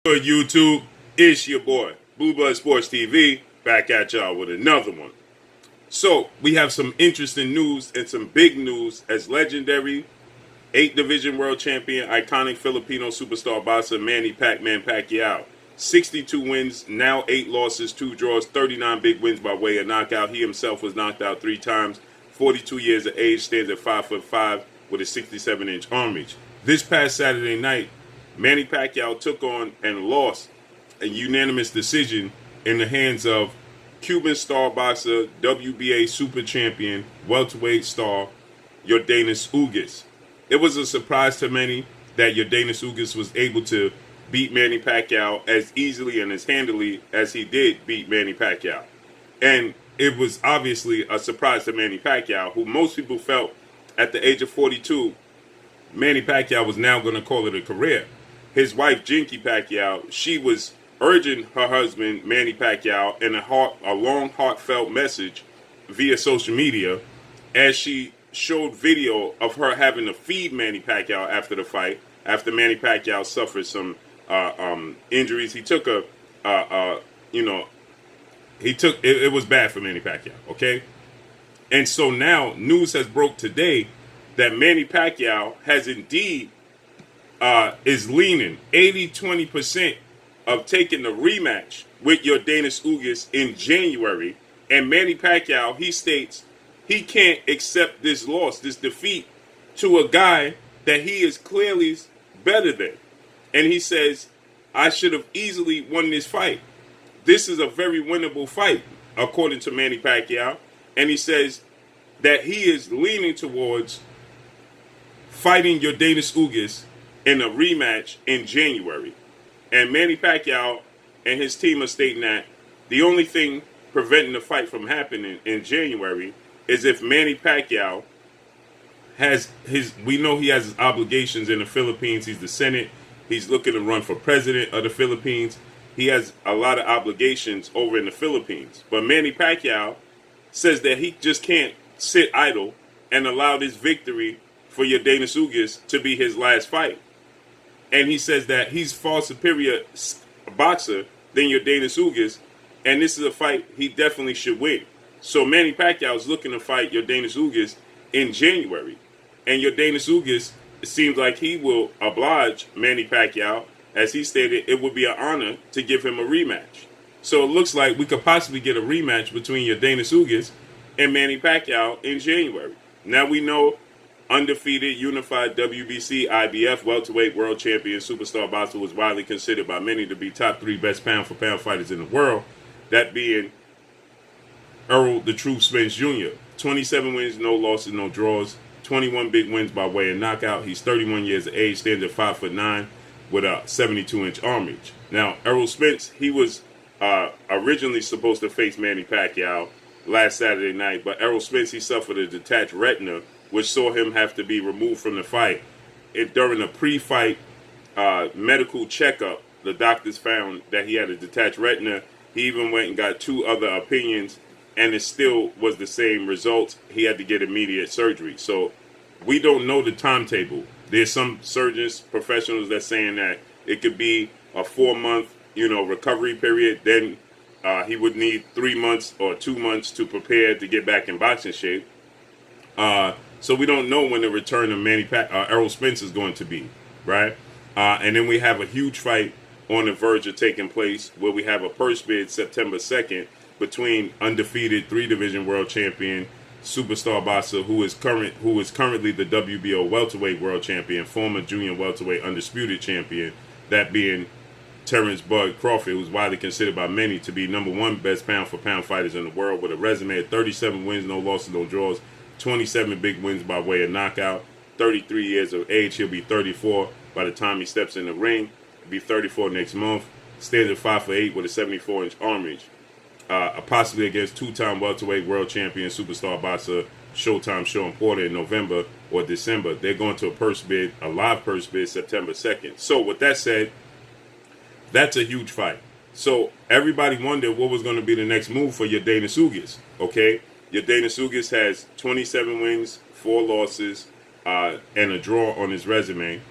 Good YouTube, it's your boy, Blue Blood Sports TV, back at y'all with another one. So, we have some interesting news and some big news as legendary 8-division world champion, iconic Filipino superstar boxer Manny Pac-Man Pacquiao. 62 wins, now 8 losses, 2 draws, 39 big wins by way of knockout. He himself was knocked out 3 times, 42 years of age, stands at 5'5" with a 67-inch arm reach. This past Saturday night, Manny Pacquiao took on and lost a unanimous decision in the hands of Cuban star boxer, WBA super champion, welterweight star, Yordenis Ugas. It was a surprise to many that Yordenis Ugas was able to beat Manny Pacquiao as easily and as handily as he did beat Manny Pacquiao. And it was obviously a surprise to Manny Pacquiao, who most people felt at the age of 42, Manny Pacquiao was now going to call it a career. His wife, Jinky Pacquiao, she was urging her husband, Manny Pacquiao, in a long, heartfelt message via social media as she showed video of her having to feed Manny Pacquiao after the fight, after Manny Pacquiao suffered some injuries. He took it was bad for Manny Pacquiao, okay? And so now news has broke today that Manny Pacquiao has indeed is leaning 80-20% of taking the rematch with Yordenis Ugas in January. And Manny Pacquiao, he states he can't accept this loss, this defeat to a guy that he is clearly better than. And he says, I should have easily won this fight. This is a very winnable fight, according to Manny Pacquiao. And he says that he is leaning towards fighting Yordenis Ugas in a rematch in January. And Manny Pacquiao and his team are stating that the only thing preventing the fight from happening in January is if Manny Pacquiao we know he has his obligations in the Philippines. He's the Senate. He's looking to run for president of the Philippines. He has a lot of obligations over in the Philippines. But Manny Pacquiao says that he just can't sit idle and allow this victory for Yordenis Ugas to be his last fight. And he says that he's far superior boxer than Yordenis Ugas, and this is a fight he definitely should win. So Manny Pacquiao is looking to fight Yordenis Ugas in January. And Yordenis Ugas, it seems like he will oblige Manny Pacquiao. As he stated, it would be an honor to give him a rematch. So it looks like we could possibly get a rematch between Yordenis Ugas and Manny Pacquiao in January. Now we know undefeated, unified WBC, IBF, welterweight world champion, superstar boxer was widely considered by many to be top 3 best pound-for-pound fighters in the world. That being Errol "The Truth" Spence Jr. 27 wins, no losses, no draws. 21 big wins by way of knockout. He's 31 years of age, stands at 5'9" with a 72-inch arm reach. Now, Errol Spence, he was originally supposed to face Manny Pacquiao last Saturday night, but Errol Spence, he suffered a detached retina, which saw him have to be removed from the fight. During a pre-fight medical checkup, the doctors found that he had a detached retina. He even went and got 2 other opinions, and it still was the same results. He had to get immediate surgery. So we don't know the timetable. There's some surgeons, professionals that's saying that it could be a 4-month, recovery period. Then he would need 3 months or 2 months to prepare to get back in boxing shape. So we don't know when the return of Errol Spence is going to be, right? And then we have a huge fight on the verge of taking place where we have a purse bid September 2nd between undefeated 3-division world champion, superstar boxer who is currently the WBO welterweight world champion, former junior welterweight undisputed champion, that being Terrence Bud Crawford, who's widely considered by many to be #1 best pound-for-pound fighters in the world with a resume of 37 wins, no losses, no draws. 27 big wins by way of knockout. 33 years of age. He'll be 34 by the time he steps in the ring. He'll be 34 next month. Stands at 5'8" with a 74-inch arm reach. Possibly against 2-time welterweight world champion, superstar boxer Showtime Sean Porter in November or December. They're going to a live purse bid September 2nd. So with that said, that's a huge fight. So everybody wondered what was going to be the next move for Yordenis Ugas, okay? Yordenis Ugas has 27 wins, 4 losses, and a draw on his resume.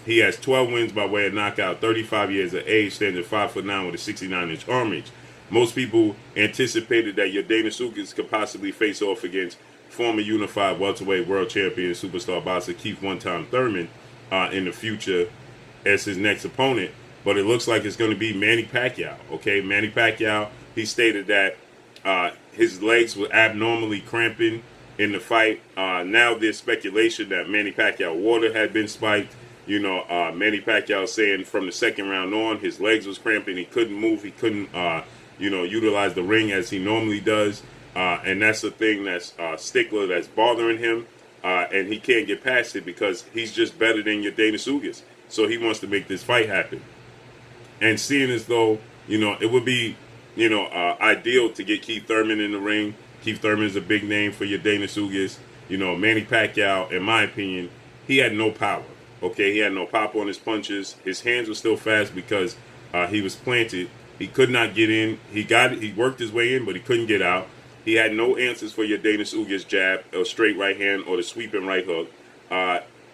He has 12 wins by way of knockout, 35 years of age, stands at 5'9" with a 69-inch arm reach. Most people anticipated that Yordenis Ugas could possibly face off against former unified welterweight world champion superstar boxer Keith one-time Thurman in the future as his next opponent. But it looks like it's going to be Manny Pacquiao. Okay, Manny Pacquiao, he stated that his legs were abnormally cramping in the fight. Now there's speculation that Manny Pacquiao water had been spiked. Manny Pacquiao saying from the second round on, his legs was cramping. He couldn't move. He couldn't, utilize the ring as he normally does. And that's the thing that's stickler that's bothering him. And he can't get past it because he's just better than Yordenis Ugas. So he wants to make this fight happen. And seeing as though, it would be, ideal to get Keith Thurman in the ring. Keith Thurman is a big name for Yordenis Ugas. Manny Pacquiao, in my opinion, he had no power. Okay, he had no pop on his punches. His hands were still fast because he was planted. He could not get in. He worked his way in, but he couldn't get out. He had no answers for Yordenis Ugas' jab, or straight right hand, or the sweeping right hook.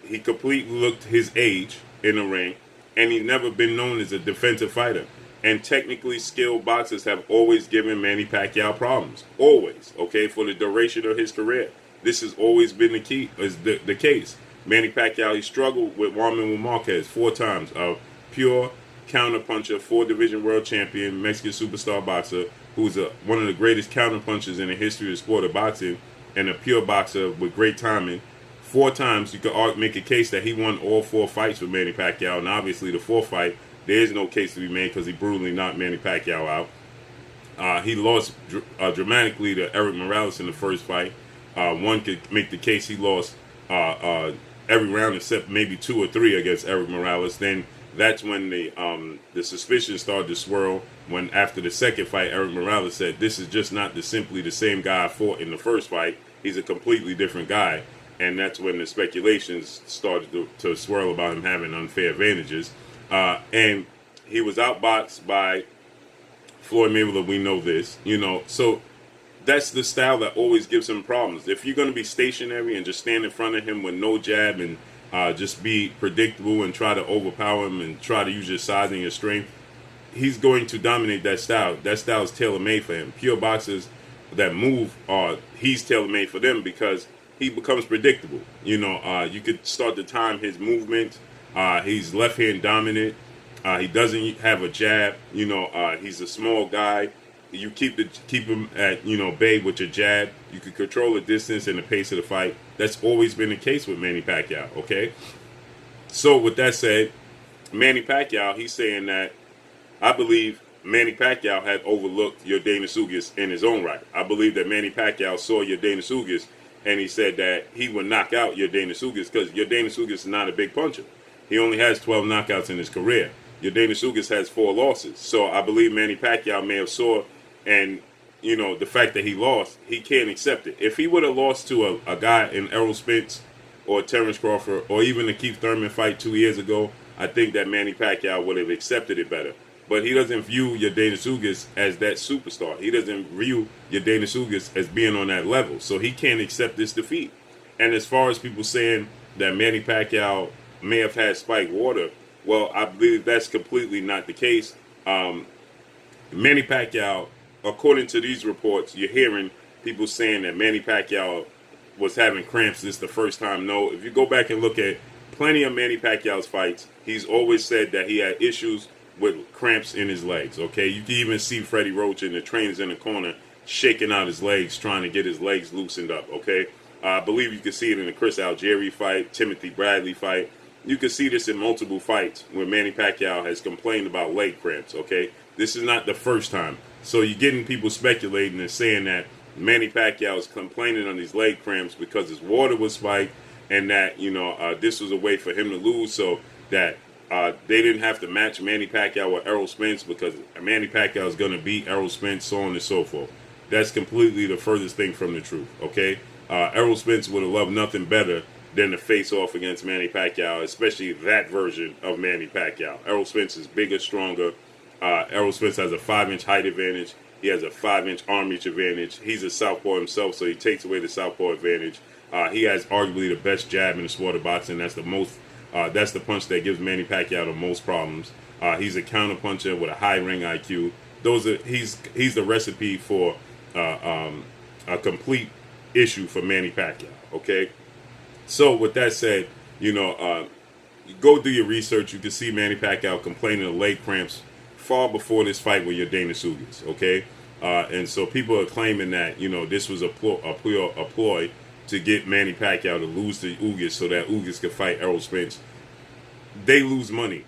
He completely looked his age in the ring, and he's never been known as a defensive fighter. And technically skilled boxers have always given Manny Pacquiao problems. Always, okay, for the duration of his career. This has always been the case. Manny Pacquiao, he struggled with Juan Marquez 4 times. A pure counterpuncher, 4-division world champion, Mexican superstar boxer, who's one of the greatest counterpunchers in the history of the sport of boxing, and a pure boxer with great timing. 4 times, you could make a case that he won all 4 fights with Manny Pacquiao, and obviously the 4th fight, there is no case to be made because he brutally knocked Manny Pacquiao out. He lost dramatically to Eric Morales in the first fight. One could make the case he lost every round except maybe 2 or 3 against Eric Morales. Then that's when the suspicion started to swirl. When after the second fight, Eric Morales said, "This is just not simply the same guy I fought in the first fight. He's a completely different guy." And that's when the speculations started to swirl about him having unfair advantages. And he was outboxed by Floyd Mayweather. We know this, So that's the style that always gives him problems. If you're going to be stationary and just stand in front of him with no jab and just be predictable and try to overpower him and try to use your size and your strength, he's going to dominate that style. That style is tailor-made for him. Pure boxers that move, he's tailor-made for them because he becomes predictable. You could start to time his movement. He's left-hand dominant. He doesn't have a jab. He's a small guy. You keep him at bay with your jab. You can control the distance and the pace of the fight. That's always been the case with Manny Pacquiao. Okay. So with that said, Manny Pacquiao, he's saying that I believe Manny Pacquiao had overlooked Yordenis Ugas in his own right. I believe that Manny Pacquiao saw Yordenis Ugas and he said that he would knock out Yordenis Ugas because Yordenis Ugas is not a big puncher. He only has 12 knockouts in his career. Yordenis Ugas has 4 losses. So I believe Manny Pacquiao may have saw, and the fact that he lost, he can't accept it. If he would have lost to a guy in Errol Spence or Terrence Crawford or even the Keith Thurman fight 2 years ago, I think that Manny Pacquiao would have accepted it better. But he doesn't view Yordenis Ugas as that superstar. He doesn't view Yordenis Ugas as being on that level. So he can't accept this defeat. And as far as people saying that Manny Pacquiao may have had spiked water, well, I believe that's completely not the case. Manny Pacquiao, according to these reports, you're hearing people saying that Manny Pacquiao was having cramps this the first time. No, if you go back and look at plenty of Manny Pacquiao's fights, he's always said that he had issues with cramps in his legs. Okay, you can even see Freddie Roach and the trainers in the corner shaking out his legs, trying to get his legs loosened up. Okay, I believe you can see it in the Chris Algieri fight, Timothy Bradley fight. You can see this in multiple fights where Manny Pacquiao has complained about leg cramps. Okay, this is not the first time. So you're getting people speculating and saying that Manny Pacquiao is complaining on these leg cramps because his water was spiked, and that this was a way for him to lose, so that they didn't have to match Manny Pacquiao with Errol Spence because Manny Pacquiao is going to beat Errol Spence, so on and so forth. That's completely the furthest thing from the truth. Okay, Errol Spence would have loved nothing better than to face off against Manny Pacquiao, especially that version of Manny Pacquiao. Errol Spence is bigger, stronger. Errol Spence has a 5-inch height advantage. He has a 5-inch arm reach advantage. He's a southpaw himself, so he takes away the southpaw advantage. He has arguably the best jab in the sport of boxing. That's the most That's the punch that gives Manny Pacquiao the most problems. He's a counter puncher with a high ring IQ. He's the recipe for a complete issue for Manny Pacquiao. Okay, so with that said, go do your research. You can see Manny Pacquiao complaining of leg cramps far before this fight with Yordenis Ugas. Okay, and so people are claiming that this was a ploy to get Manny Pacquiao to lose to Ugas so that Ugas could fight Errol Spence. They lose money.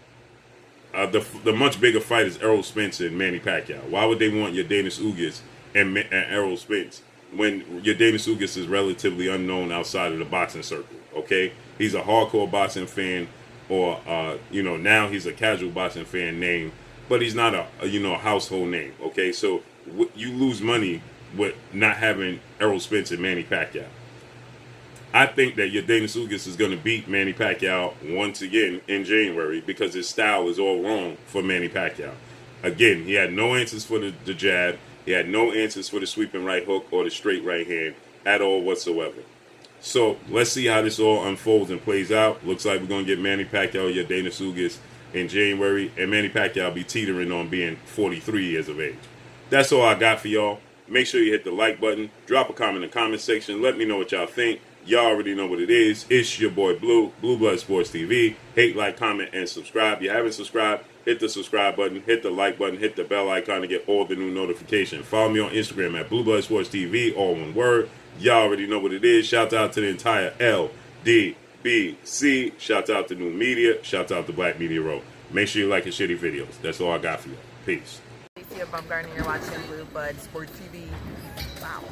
The much bigger fight is Errol Spence and Manny Pacquiao. Why would they want Yordenis Ugas and Errol Spence when Yordenis Ugas is relatively unknown outside of the boxing circle? Okay, he's a hardcore boxing fan, or now he's a casual boxing fan name, but he's not a household name. Okay, so you lose money with not having Errol Spence and Manny Pacquiao. I think that Yordenis Ugas is going to beat Manny Pacquiao once again in January because his style is all wrong for Manny Pacquiao. Again, he had no answers for the jab. He had no answers for the sweeping right hook or the straight right hand at all whatsoever. So let's see how this all unfolds and plays out. Looks like we're going to get Manny Pacquiao, Yordenis Ugas in January, and Manny Pacquiao be teetering on being 43 years of age. That's all I got for y'all. Make sure you hit the like button. Drop a comment in the comment section. Let me know what y'all think. Y'all already know what it is. It's your boy Blue, Blue Blood Sports TV. Hate, like, comment, and subscribe. If you haven't subscribed, hit the subscribe button, hit the like button, hit the bell icon to get all the new notifications. Follow me on Instagram at Blue Blood Sports TV, all one word. Y'all already know what it is. Shout out to the entire LDBC. Shout out to New Media. Shout out to Black Media Row. Make sure you like and share these videos. That's all I got for you. Peace. You're watching Blue Blood Sports TV. Wow.